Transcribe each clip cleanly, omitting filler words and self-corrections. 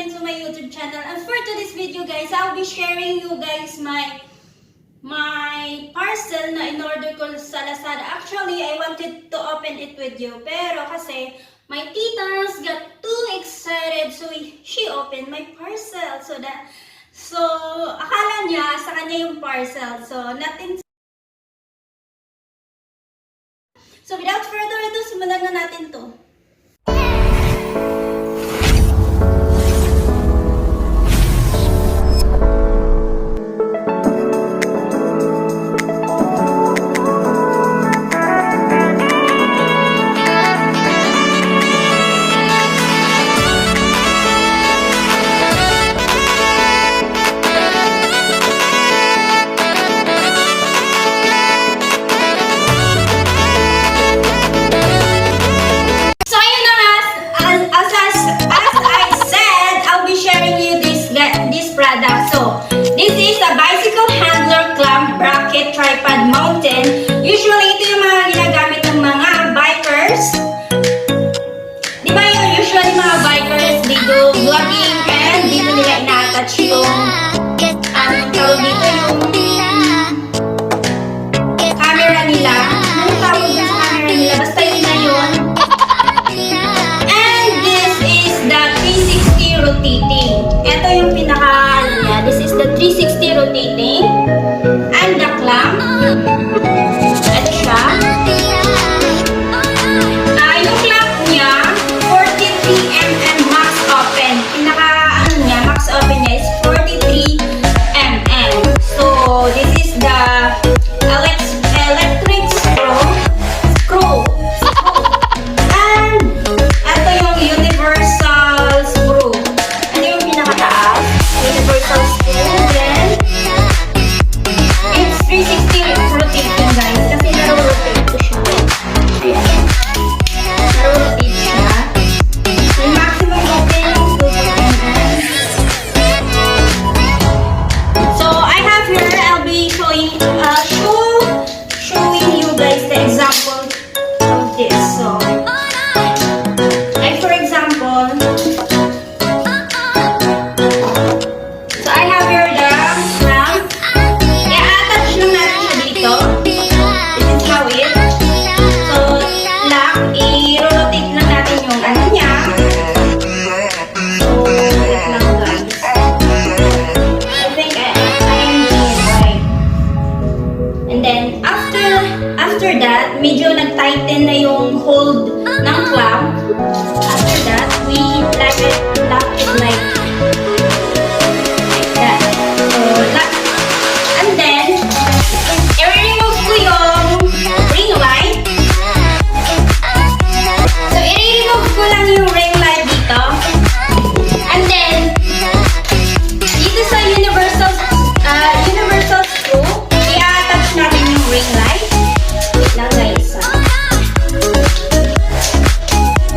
again to my YouTube channel. And for today's video guys, I'll be sharing you guys my parcel na in-order ko sa Lazada. Actually, I wanted to open it with you. Pero kasi my titas got too excited, so she opened my parcel. So akala niya sa kanya yung parcel. So without further ado, simulan na natin to. This is a bicycle handler clamp bracket tripod mountain. Usually, ito yung mga ginagamit ng mga bikers. Di ba yung usually mga bikers, they do vlogging and dito nila ina-attach yung tawag dito yung camera nila. Anong tawag dun sa camera nila? Basta yun na yun. And this is the 360 rotating. Ito yung this is the 360 rotating and the clamp. Ito siya. Yung clamp niya 43mm max open. Max open niya is 43mm. So this is the electric screw. And ito yung universal screw. Ito yung pinakataas. Universal screw. Then it's 360 rotating guys. Kasi naro-rotate ko siya. Ayan. Naro-rotate siya. May maximum opening is 2mm. So I have here, I'll be showing you guys the example of this. So like for example, after that, medyo nag-tighten na yung hold ng clamp. After that, we lock it like that. So, lock. And then, i-remove ko yung ring light. So, i-remove ko lang yung ring light dito. And then, dito sa universal screw, i-attach natin yung ring light. Lang guys.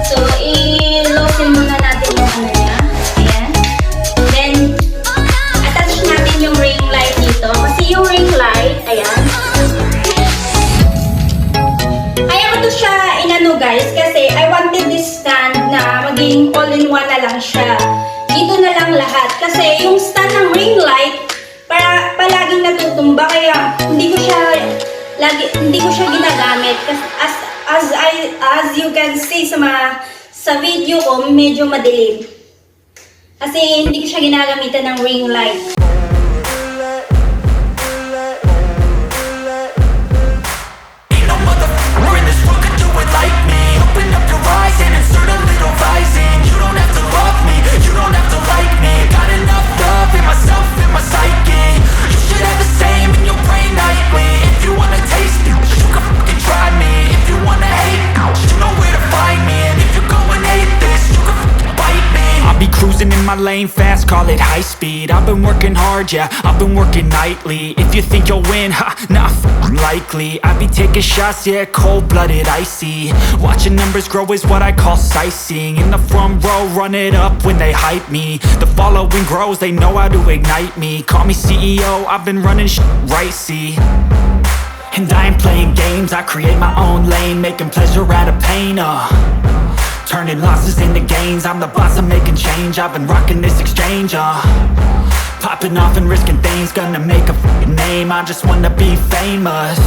So, i-loosen muna natin yung ano niya. Ayan. Then, attach natin yung ring light dito. Kasi yung ring light, ayan. Kaya ko to siya inano guys. Kasi I wanted this stand na maging all-in-one na lang siya. Dito na lang lahat. Kasi yung stand ng ring light, palaging natutumba. Kaya hindi ko siya ginagamit kasi as you can see sa video ko, medyo madilim. Kasi hindi ko siya ginagamitan ng ring light. My lane fast, call it high speed. I've been working hard, yeah, I've been working nightly. If you think you'll win, ha, not likely. I be taking shots, yeah, cold-blooded, icy. Watching numbers grow is what I call sightseeing. In the front row, run it up when they hype me. The following grows, they know how to ignite me. Call me CEO, I've been running right, see. And I ain't playing games, I create my own lane, making pleasure out of pain, Turning losses into gains, I'm the boss, I'm making change. I've been rocking this exchange, popping off and risking things, gonna make a fucking name. I just wanna be famous,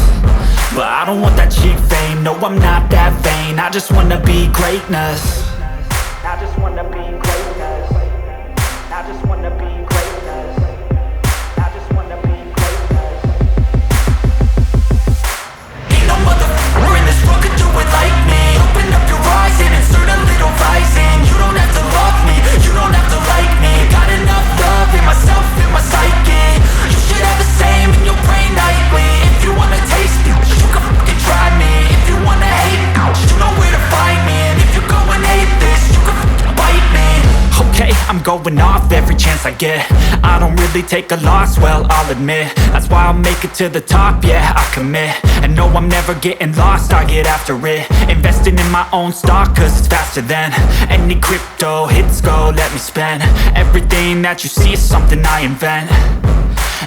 but I don't want that cheap fame. No, I'm not that vain, I just wanna be greatness. I just wanna be greatness. I just wanna be greatness. I just wanna be greatness. Ain't no motherfucker in this world could do it like me. Open up your eyes and insert a little vice in. You don't have to love me, you don't have to like me. Got enough love in myself, in my psyche. You should have the same in your brain nightly. If you wanna taste me, you can fucking try me. If you wanna hate me, you know where to find me. And if you go and hate this, you can fucking bite me. Okay, I'm going off every chance I get. I don't really take a loss, well, I'll admit. That's why I'll make it to the top, yeah, I commit. And no, I'm never getting lost, I get after it. Investing in my own stock, cause it's faster than any crypto hits go, let me spend. Everything that you see is something I invent,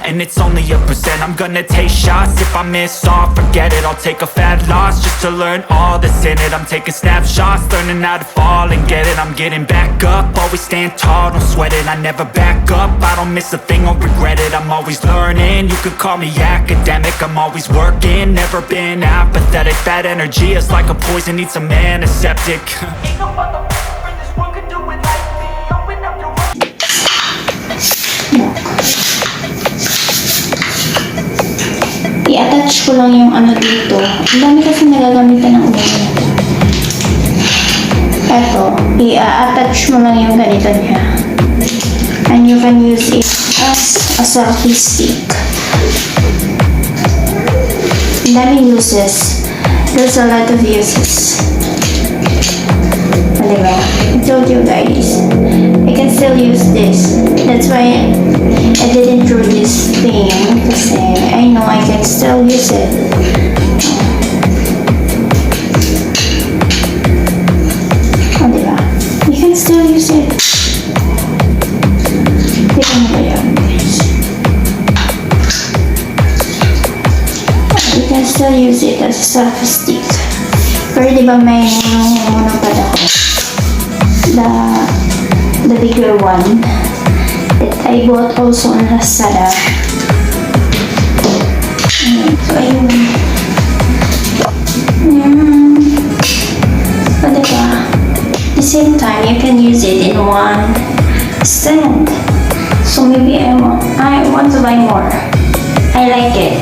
and it's only a percent. I'm gonna take shots, if I miss all, forget it. I'll take a fat loss just to learn all that's in it. I'm taking snapshots, learning how to fall and get it. I'm getting back up, always stand tall, don't sweat it. I never back up, I don't miss a thing or regret it. I'm always learning, you could call me academic. I'm always working, never been apathetic. That energy is like a poison, needs some antiseptic. Ain't no motherfucker in this world could do it like me. Open up your I-attach ko lang yung ano dito. Ang dami kasi nagagamitan ng ulo nito. Eto, i-attach mo lang yung ganito niya. And you can use it as a selfie stick. Ang daming uses. There's a lot of uses. Diba? I told you guys, I can still use this. That's why I didn't do this thing, kasi I know I can still use it. Oh, diba? You can still use it. Tignan mo ba yun, guys? You can still use it as a selfie stick. Pero diba may ano pa ako? The bigger one that I bought also on LAZADA. So ayun. So diba, at the same time you can use it in one stand. So maybe I want to buy more. I like it.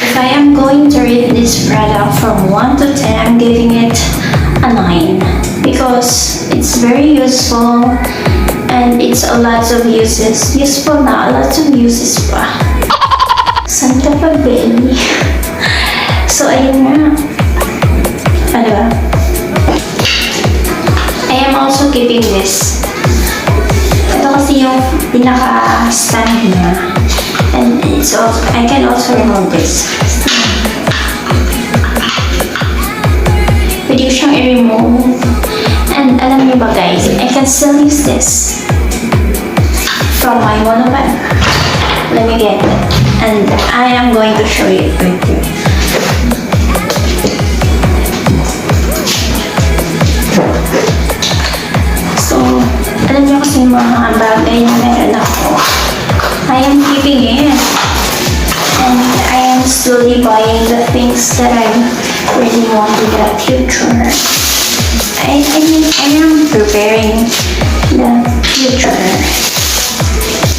If I am going to rate this product from 1 to 10, I'm giving it a 9 because it's very useful and it's a lot of uses. Useful na, a lot of uses pa. Santa pa, baby. So, ayun nga. Ano ba? I am also keeping this. Ito kasi yung pinaka-stand niya. And it's also, I can also remove this. Pwede ko siyang i-remove. And alam niyo ba guys, I can still use this from my monopod. Let me get it. And I am going to show you it with you. So, alam niyo kasi mga bagay na meron ako. I am keeping it. And I am slowly buying the things that I really want in the future. I am preparing the future.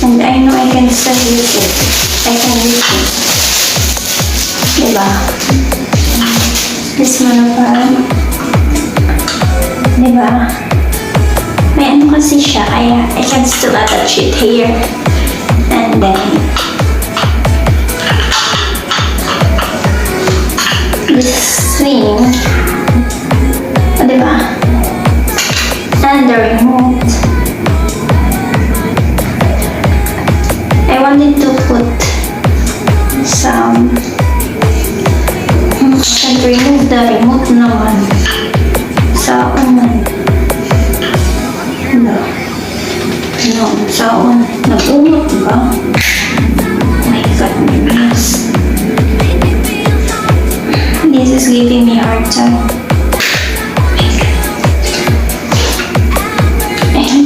And I know I can still use it. I can use it. Diba? This monopod. Diba? May ano kasi siya, kaya I can still attach it here. And then this thing, diba? And the remote. I wanted to put some, and remove the remote naman sa unan. No, sa unan. Nag-umot ba? Oh my goodness. This is giving me a hard time.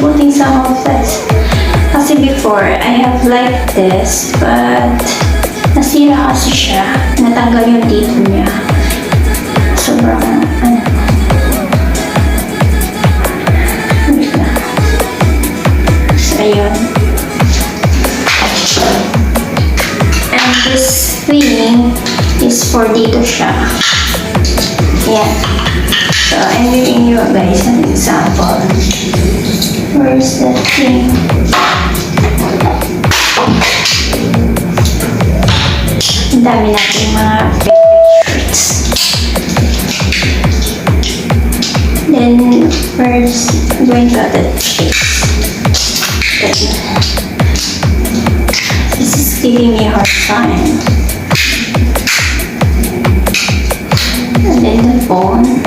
putting some of this. Kasi before, I have like this, but nasira kasi siya. Natanggal yung dito niya. Sobrang, wait na. So, ayun. And this thing is for dito siya. Yan. So, I'm giving you guys an example. Where's that thing? Ang dami natin mga shirts. Then, where's going to the shapes? This is giving me a hard time. And then the bone.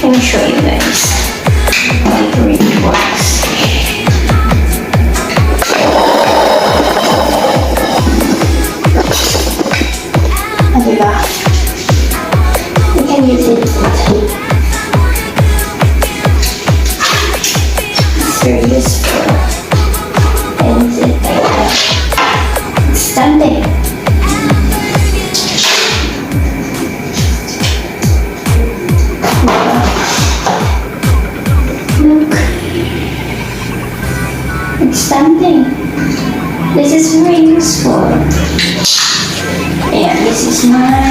Let me show you guys how it really works. Diba? You can use it. It's very useful. And it's standing. Look. It's standing. This is very useful. Yeah, this is my...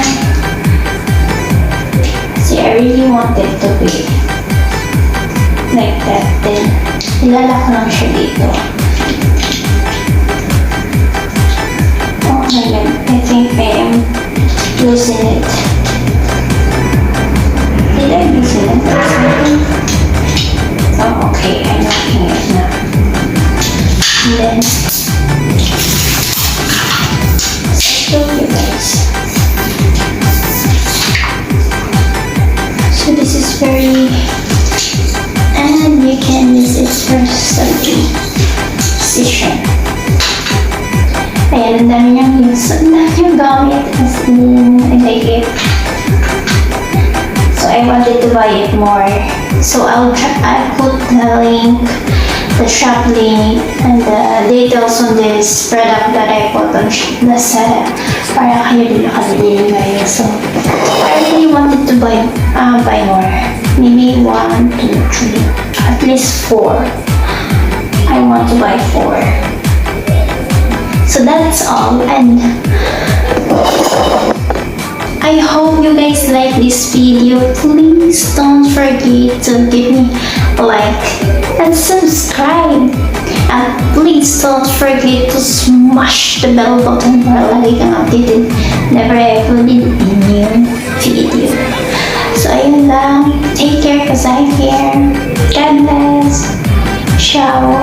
See, I really want it to be like that. Then, ilalak lang siya dito. Oh my god, I think I am losing it. Did I lose it or something? Oh, okay, I'm looking it now. And then, show you guys. So this is very, and you can use it for study session. Ayan, ang dami niyang use. Ang dami niyang gamit. As in, I like it. So I wanted to buy it more. So I'll put the link, the shop link, and the details on this product that I bought on LAZADA para kayo din makabili ngayon. So I really wanted to buy more. Maybe 1, 2, 3, at least 4. I want to buy 4. So that's all, and I hope you guys like this video. Please don't forget to give me a like and subscribe. And please don't forget to smash the bell button para lagi kang updated never I uploaded a new video. So ayun lang. Take care because I'm here. God bless. Ciao.